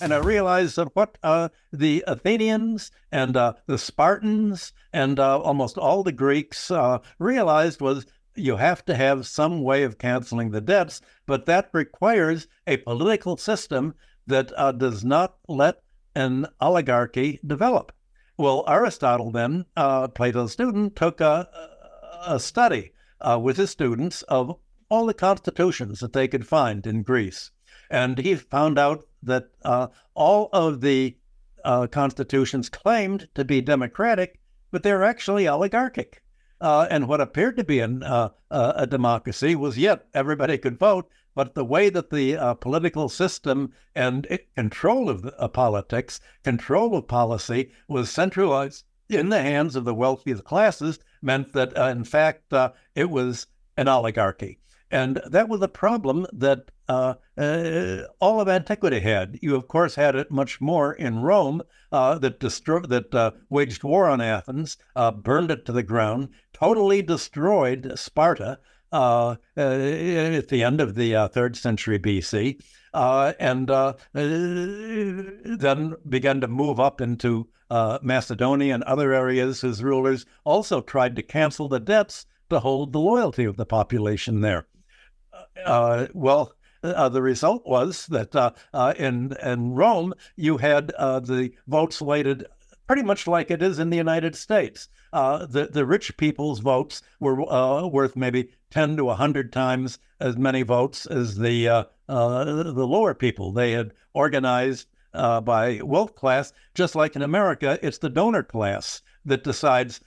And I realized that what the Athenians and the Spartans and almost all the Greeks realized was you have to have some way of canceling the debts, but that requires a political system that does not let an oligarchy develop. Well, Aristotle then, Plato's student, took a study with his students of all the constitutions that they could find in Greece. And he found out that all of the constitutions claimed to be democratic, but they're actually oligarchic. And what appeared to be a democracy was, yet everybody could vote, but the way that the political system and control of politics, control of policy was centralized in the hands of the wealthiest classes meant that, in fact, it was an oligarchy. And that was a problem that all of antiquity had. You, of course, had it much more in Rome that waged war on Athens, burned it to the ground, totally destroyed Sparta at the end of the 3rd century BC, and then began to move up into Macedonia and other areas whose rulers also tried to cancel the debts to hold the loyalty of the population there. The result was that in Rome, you had the votes weighted pretty much like it is in the United States. The rich people's votes were worth maybe 10 to 100 times as many votes as the lower people. They had organized by wealth class, just like in America. It's the donor class that decides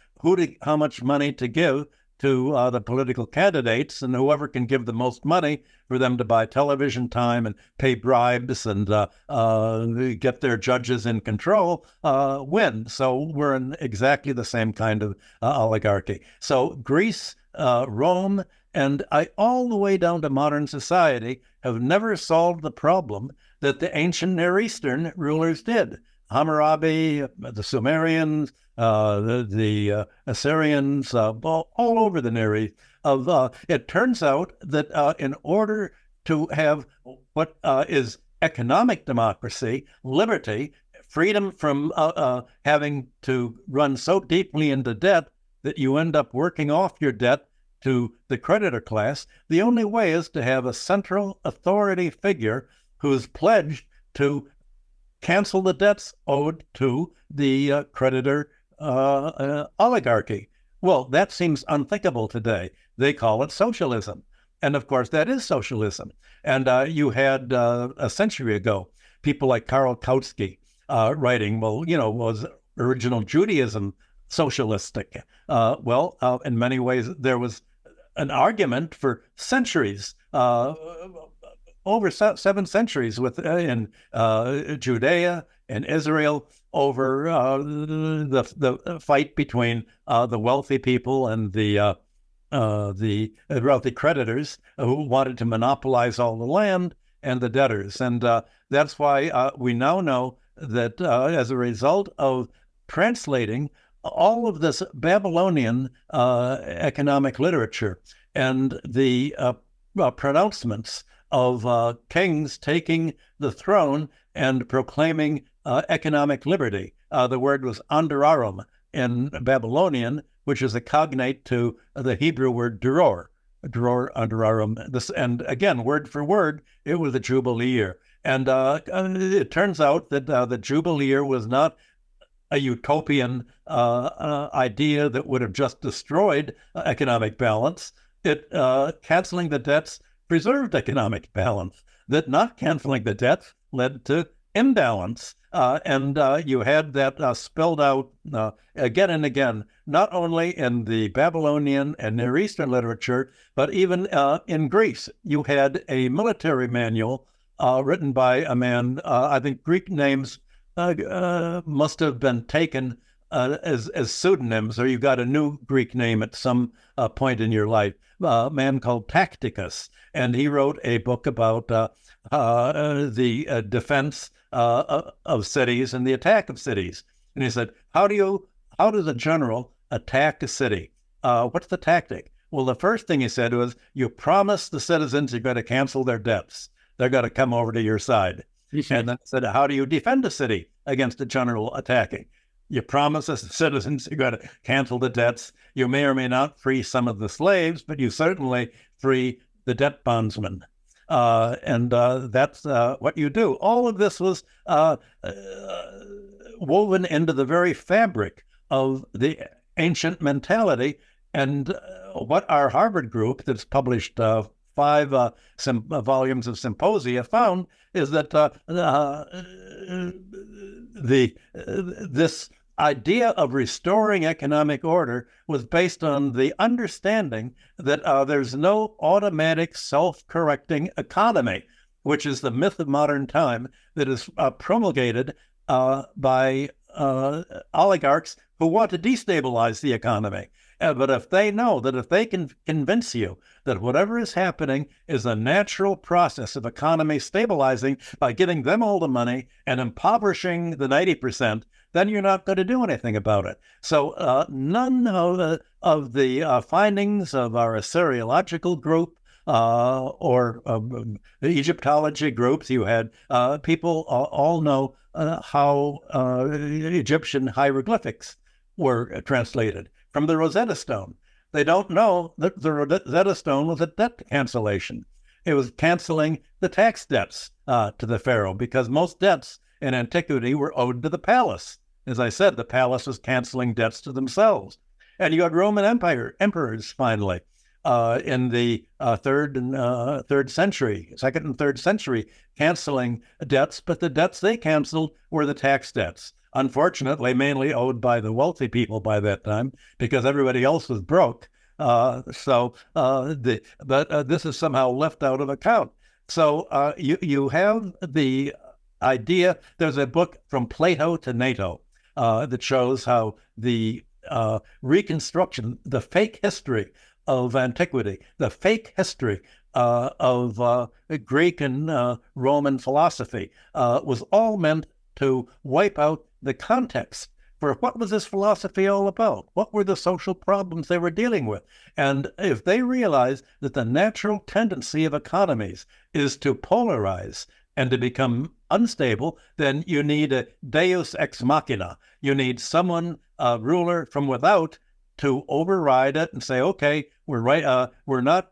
how much money to give to the political candidates, and whoever can give the most money for them to buy television time and pay bribes and get their judges in control win. So we're in exactly the same kind of oligarchy. So Greece, Rome, and all the way down to modern society have never solved the problem that the ancient Near Eastern rulers did. Hammurabi, the Sumerians, the Assyrians, all over the Near East. It turns out that in order to have what is economic democracy, liberty, freedom from having to run so deeply into debt that you end up working off your debt to the creditor class, the only way is to have a central authority figure who's pledged to cancel the debts owed to the creditor oligarchy. Well, that seems unthinkable today. They call it socialism. And of course, that is socialism. And you had a century ago, people like Karl Kautsky writing, was original Judaism socialistic? In many ways, there was an argument for centuries, over 7 centuries in Judea and Israel over the fight between the wealthy people and the wealthy creditors who wanted to monopolize all the land and the debtors. And that's why we now know that as a result of translating all of this Babylonian economic literature and the pronouncements of kings taking the throne and proclaiming economic liberty. The word was andararum in Babylonian, which is a cognate to the Hebrew word duror, andararum. And again, word for word, it was a Jubilee year. And it turns out that the Jubilee year was not a utopian idea that would have just destroyed economic balance. Canceling the debts preserved economic balance. That not canceling the debts led to imbalance. And you had that spelled out again and again, not only in the Babylonian and Near Eastern literature, but even in Greece. You had a military manual written by a man, I think Greek names must have been taken as pseudonyms, or you got a new Greek name at some point in your life, a man called Tacticus. And he wrote a book about the defense of cities and the attack of cities. And he said, how does a general attack a city? What's the tactic? Well, the first thing he said was, you promise the citizens you're going to cancel their debts. They're going to come over to your side. And then said, how do you defend a city against a general attacking? You promise the citizens you're going to cancel the debts. You may or may not free some of the slaves, but you certainly free the debt bondsmen. And that's what you do. All of this was woven into the very fabric of the ancient mentality. And what our Harvard group that's published 5 volumes of symposia found is that this idea of restoring economic order was based on the understanding that there's no automatic self-correcting economy, which is the myth of modern time that is promulgated by oligarchs who want to destabilize the economy. But if they know that if they can convince you that whatever is happening is a natural process of economy stabilizing by giving them all the money and impoverishing the 90%, then you're not going to do anything about it. So none of the findings of our Assyriological group or the Egyptology groups, you had people all know how Egyptian hieroglyphics were translated from the Rosetta Stone. They don't know that the Rosetta Stone was a debt cancellation. It was canceling the tax debts to the pharaoh, because most debts in antiquity were owed to the palace. As I said, the palace was canceling debts to themselves. And you had Roman emperors finally in the second and third century, canceling debts, but the debts they canceled were the tax debts. Unfortunately, mainly owed by the wealthy people by that time, because everybody else was broke. But this is somehow left out of account. So you have the idea. There's a book From Plato to NATO that shows how the reconstruction, the fake history of antiquity, the fake history of Greek and Roman philosophy was all meant to wipe out the context for what was this philosophy all about? What were the social problems they were dealing with? And if they realize that the natural tendency of economies is to polarize and to become unstable, then you need a deus ex machina. You need someone, a ruler from without, to override it and say, okay, we're not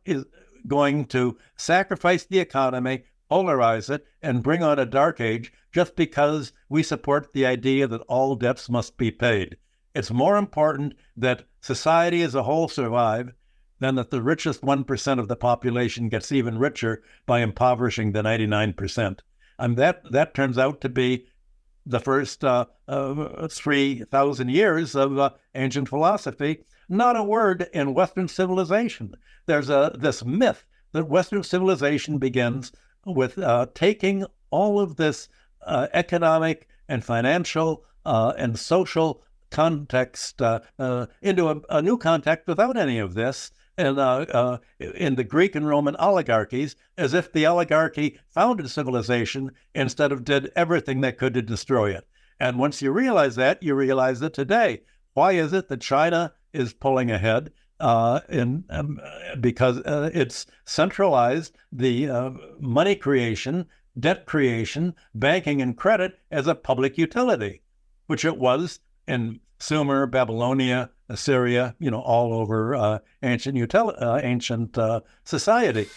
going to sacrifice the economy, polarize it, and bring on a dark age just because we support the idea that all debts must be paid. It's more important that society as a whole survive than that the richest 1% of the population gets even richer by impoverishing the 99%. And that turns out to be the first 3,000 years of ancient philosophy. Not a word in Western civilization. There's this myth that Western civilization begins with taking all of this economic and financial and social context into a new context without any of this, and in the Greek and Roman oligarchies, as if the oligarchy founded civilization instead of did everything they could to destroy it. And once you realize that, you realize that today, why is it that China is pulling ahead? Because it's centralized the money creation, debt creation, banking, and credit as a public utility, which it was in Sumer, Babylonia, Assyria, all over ancient society.